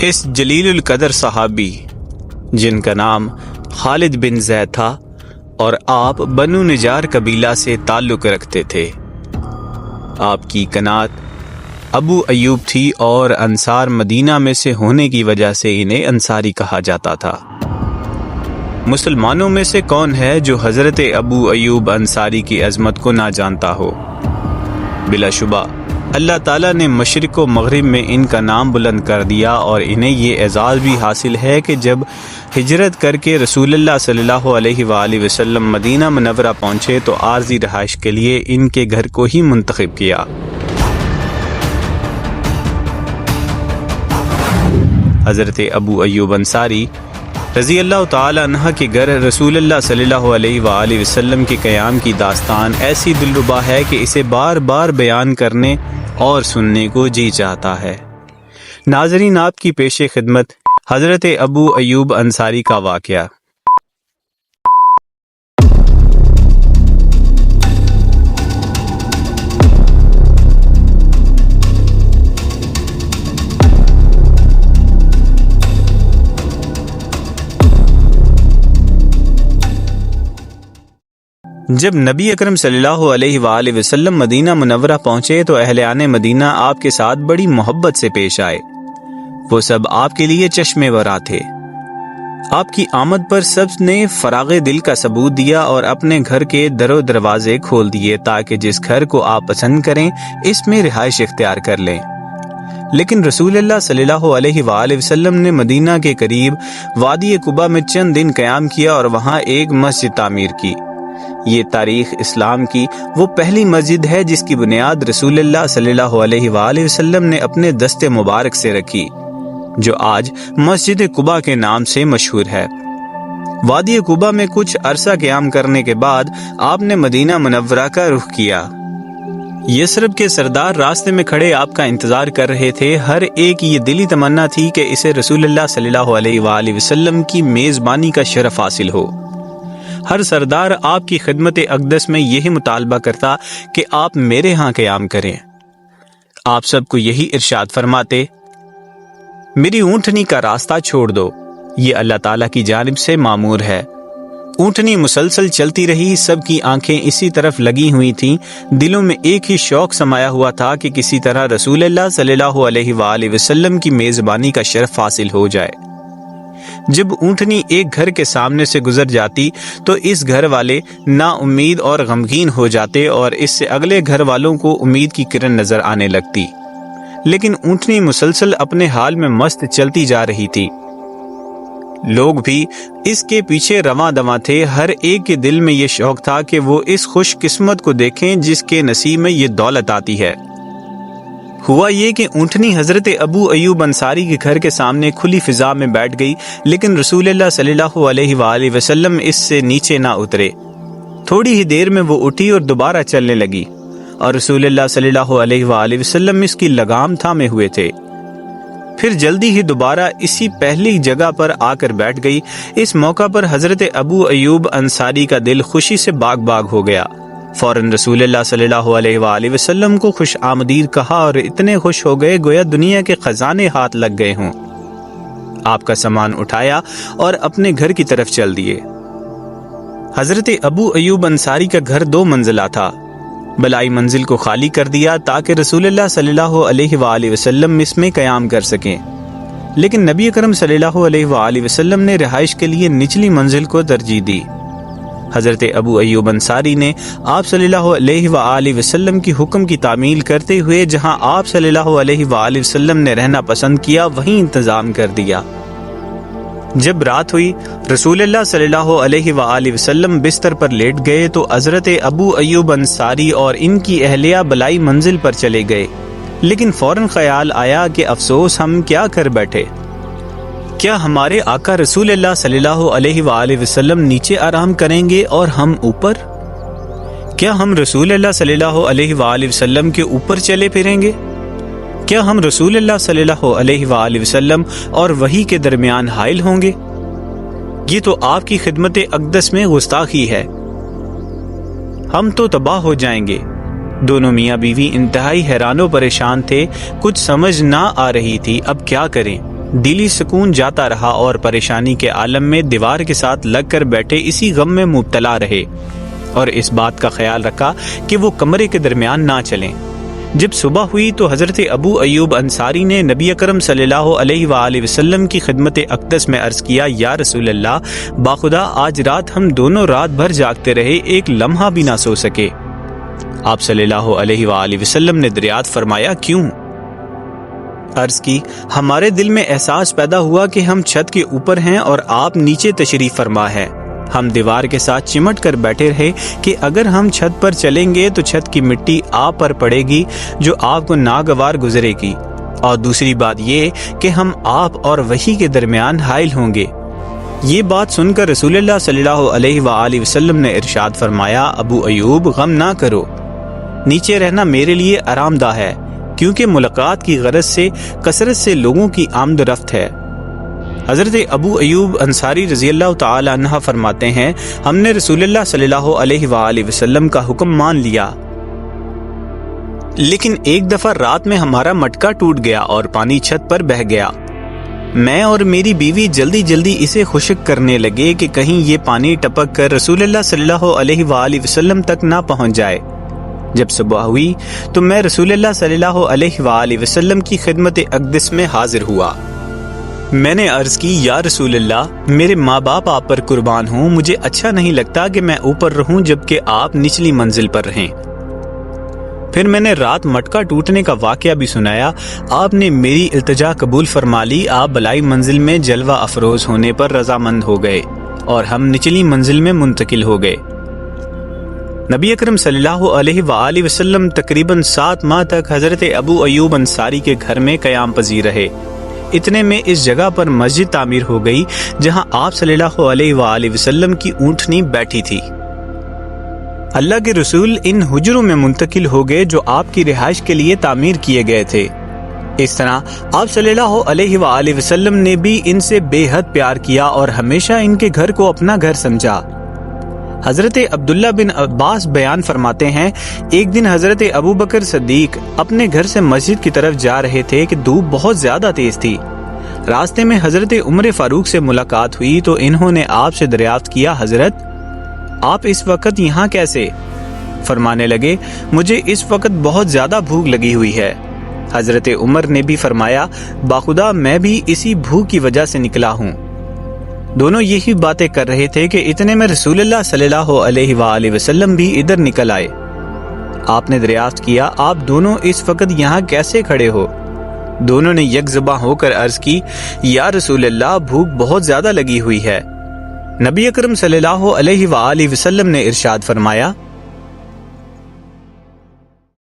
اس جلیل القدر صحابی جن کا نام خالد بن زید تھا اور آپ بنو نجار قبیلہ سے تعلق رکھتے تھے، آپ کی کنات ابو ایوب تھی اور انصار مدینہ میں سے ہونے کی وجہ سے انہیں انصاری کہا جاتا تھا۔ مسلمانوں میں سے کون ہے جو حضرت ابو ایوب انصاری کی عظمت کو نہ جانتا ہو؟ بلا شبہ اللہ تعالیٰ نے مشرق و مغرب میں ان کا نام بلند کر دیا، اور انہیں یہ اعزاز بھی حاصل ہے کہ جب ہجرت کر کے رسول اللہ صلی اللہ علیہ وآلہ وسلم مدینہ منورہ پہنچے تو عارضی رہائش کے لیے ان کے گھر کو ہی منتخب کیا۔ حضرت ابو ایوب انصاری رضی اللہ تعالی عنہ کے گھر رسول اللہ صلی اللہ علیہ وآلہ وسلم کے قیام کی داستان ایسی دلربا ہے کہ اسے بار بار بیان کرنے اور سننے کو جی چاہتا ہے۔ ناظرین، آپ کی پیش خدمت حضرت ابو ایوب انصاری کا واقعہ۔ جب نبی اکرم صلی اللہ علیہ وآلہ وسلم مدینہ منورہ پہنچے تو اہلِ مدینہ آپ کے ساتھ بڑی محبت سے پیش آئے۔ وہ سب آپ کے لیے چشمے ورا تھے۔ آپ کی آمد پر سب نے فراغ دل کا ثبوت دیا اور اپنے گھر کے در و دروازے کھول دیے تاکہ جس گھر کو آپ پسند کریں اس میں رہائش اختیار کر لیں۔ لیکن رسول اللہ صلی اللہ علیہ وآلہ وسلم نے مدینہ کے قریب وادی قباء میں چند دن قیام کیا اور وہاں ایک مسجد تعمیر کی۔ یہ تاریخ اسلام کی وہ پہلی مسجد ہے جس کی بنیاد رسول اللہ صلی اللہ علیہ وآلہ وسلم نے اپنے دست مبارک سے رکھی، جو آج مسجد قباء کے نام سے مشہور ہے۔ وادی قباء میں کچھ عرصہ قیام کرنے کے بعد آپ نے مدینہ منورہ کا رخ کیا۔ یثرب کے سردار راستے میں کھڑے آپ کا انتظار کر رہے تھے۔ ہر ایک یہ دلی تمنا تھی کہ اسے رسول اللہ صلی اللہ علیہ وآلہ وسلم کی میزبانی کا شرف حاصل ہو۔ ہر سردار آپ کی خدمت اقدس میں یہی مطالبہ کرتا کہ آپ میرے ہاں قیام کریں۔ آپ سب کو یہی ارشاد فرماتے، میری اونٹنی کا راستہ چھوڑ دو، یہ اللہ تعالیٰ کی جانب سے مامور ہے۔ اونٹنی مسلسل چلتی رہی، سب کی آنکھیں اسی طرف لگی ہوئی تھیں، دلوں میں ایک ہی شوق سمایا ہوا تھا کہ کسی طرح رسول اللہ صلی اللہ علیہ وآلہ وسلم کی میزبانی کا شرف حاصل ہو جائے۔ جب اونٹنی ایک گھر کے سامنے سے گزر جاتی تو اس گھر والے نا امید اور غمگین ہو جاتے اور اس سے اگلے گھر والوں کو امید کی کرن نظر آنے لگتی، لیکن اونٹنی مسلسل اپنے حال میں مست چلتی جا رہی تھی۔ لوگ بھی اس کے پیچھے رواں دواں تھے، ہر ایک کے دل میں یہ شوق تھا کہ وہ اس خوش قسمت کو دیکھیں جس کے نصیب میں یہ دولت آتی ہے۔ ہوا یہ کہ اونٹنی حضرت ابو ایوب انصاری کے گھر کے سامنے کھلی فضا میں بیٹھ گئی، لیکن رسول اللہ صلی اللہ علیہ وآلہ وسلم اس سے نیچے نہ اترے۔ تھوڑی ہی دیر میں وہ اٹھی اور دوبارہ چلنے لگی، اور رسول اللہ صلی اللہ علیہ وآلہ وسلم اس کی لگام تھامے ہوئے تھے۔ پھر جلدی ہی دوبارہ اسی پہلی جگہ پر آ کر بیٹھ گئی۔ اس موقع پر حضرت ابو ایوب انصاری کا دل خوشی سے باغ باغ ہو گیا۔ فوراً رسول اللہ صلی اللہ علیہ وآلہ وسلم کو خوش آمدید کہا اور اتنے خوش ہو گئے گویا دنیا کے خزانے ہاتھ لگ گئے ہوں۔ آپ کا سامان اٹھایا اور اپنے گھر کی طرف چل دیے۔ حضرت ابو ایوب انصاری کا گھر 2 منزلہ تھا۔ بلائی منزل کو خالی کر دیا تاکہ رسول اللہ صلی اللہ علیہ وآلہ وسلم اس میں قیام کر سکیں، لیکن نبی اکرم صلی اللہ علیہ وآلہ وسلم نے رہائش کے لیے نچلی منزل کو ترجیح دی۔ حضرت ابو ایوب انصاری نے آپ صلی اللہ علیہ وآلہ وسلم کی حکم کی تعمیل کرتے ہوئے جہاں آپ صلی اللہ علیہ وآلہ وسلم نے رہنا پسند کیا وہیں انتظام کر دیا۔ جب رات ہوئی، رسول اللہ صلی اللہ علیہ وآلہ وسلم بستر پر لیٹ گئے تو حضرت ابو ایوب انصاری اور ان کی اہلیہ بلائی منزل پر چلے گئے، لیکن فوراً خیال آیا کہ افسوس، ہم کیا کر بیٹھے؟ کیا ہمارے آقا رسول اللہ صلی اللہ علیہ وآلہ وسلم نیچے آرام کریں گے اور ہم اوپر؟ کیا ہم رسول اللہ صلی اللہ علیہ وآلہ وسلم کے اوپر چلے پھریں گے؟ کیا ہم رسول اللہ صلی اللہ علیہ وآلہ وسلم اور وحی کے درمیان حائل ہوں گے؟ یہ تو آپ کی خدمت اقدس میں گستاخی ہے، ہم تو تباہ ہو جائیں گے۔ دونوں میاں بیوی انتہائی حیران و پریشان تھے، کچھ سمجھ نہ آ رہی تھی اب کیا کریں۔ دلی سکون جاتا رہا اور پریشانی کے عالم میں دیوار کے ساتھ لگ کر بیٹھے اسی غم میں مبتلا رہے اور اس بات کا خیال رکھا کہ وہ کمرے کے درمیان نہ چلیں۔ جب صبح ہوئی تو حضرت ابو ایوب انصاری نے نبی اکرم صلی اللہ علیہ وآلہ وسلم کی خدمت اقدس میں عرض کیا، یا رسول اللہ، باخدا آج رات ہم دونوں رات بھر جاگتے رہے، ایک لمحہ بھی نہ سو سکے۔ آپ صلی اللہ علیہ وآلہ وسلم نے دریافت فرمایا، کیوں؟ عرض کی، ہمارے دل میں احساس پیدا ہوا کہ ہم چھت کے اوپر ہیں اور آپ نیچے تشریف فرما ہے۔ ہم دیوار کے ساتھ چمٹ کر بیٹھے رہے کہ اگر ہم چھت پر چلیں گے تو چھت کی مٹی آپ پر پڑے گی جو آپ کو ناگوار گزرے گی، اور دوسری بات یہ کہ ہم آپ اور وحی کے درمیان حائل ہوں گے۔ یہ بات سن کر رسول اللہ صلی اللہ علیہ وآلہ وسلم نے ارشاد فرمایا، ابو ایوب، غم نہ کرو، نیچے رہنا میرے لیے آرام دہ ہے، کیونکہ ملاقات کی غرض سے کثرت سے لوگوں کی آمد و رفت ہے۔ حضرت ابو ایوب انصاری رضی اللہ تعالی عنہ فرماتے ہیں، ہم نے رسول اللہ صلی اللہ علیہ وآلہ وسلم کا حکم مان لیا، لیکن ایک دفعہ رات میں ہمارا مٹکا ٹوٹ گیا اور پانی چھت پر بہہ گیا۔ میں اور میری بیوی جلدی جلدی اسے خشک کرنے لگے کہ کہیں یہ پانی ٹپک کر رسول اللہ صلی اللہ علیہ وآلہ وسلم تک نہ پہنچ جائے۔ جب صبح ہوئی تو میں رسول اللہ صلی اللہ علیہ وآلہ وسلم کی خدمت اقدس میں حاضر ہوا۔ میں نے عرض کی، یا رسول اللہ، میرے ماں باپ آپ پر قربان ہوں، مجھے اچھا نہیں لگتا کہ میں اوپر رہوں جبکہ آپ نچلی منزل پر رہیں۔ پھر میں نے رات مٹکا ٹوٹنے کا واقعہ بھی سنایا۔ آپ نے میری التجا قبول فرما لی۔ آپ بلائی منزل میں جلوہ افروز ہونے پر رضامند ہو گئے اور ہم نچلی منزل میں منتقل ہو گئے۔ نبی اکرم صلی اللہ علیہ وآلہ وسلم تقریباً 7 ماہ تک حضرت ابو ایوب انصاری کے گھر میں قیام پذیر رہے۔ اتنے میں اس جگہ پر مسجد تعمیر ہو گئی جہاں آپ صلی اللہ علیہ وآلہ وسلم کی اونٹنی بیٹھی تھی۔ اللہ کے رسول ان حجروں میں منتقل ہو گئے جو آپ کی رہائش کے لیے تعمیر کیے گئے تھے۔ اس طرح آپ صلی اللہ علیہ وآلہ وسلم نے بھی ان سے بے حد پیار کیا اور ہمیشہ ان کے گھر کو اپنا گھر سمجھا۔ حضرت عبداللہ بن عباس بیان فرماتے ہیں، ایک دن حضرت ابو بکر صدیق اپنے گھر سے مسجد کی طرف جا رہے تھے کہ دھوپ بہت زیادہ تیز تھی۔ راستے میں حضرت عمر فاروق سے ملاقات ہوئی تو انہوں نے آپ سے دریافت کیا، حضرت آپ اس وقت یہاں کیسے؟ فرمانے لگے، مجھے اس وقت بہت زیادہ بھوک لگی ہوئی ہے۔ حضرت عمر نے بھی فرمایا، باخدا میں بھی اسی بھوک کی وجہ سے نکلا ہوں۔ دونوں یہی باتیں کر رہے تھے کہ اتنے میں رسول اللہ صلی اللہ علیہ وآلہ وسلم بھی ادھر نکل آئے۔ آپ نے دریافت کیا، آپ دونوں اس وقت یہاں کیسے کھڑے ہو؟ دونوں نے یک زباں ہو کر عرض کی، یا رسول اللہ، بھوک بہت زیادہ لگی ہوئی ہے۔ نبی اکرم صلی اللہ علیہ وآلہ وسلم نے ارشاد فرمایا،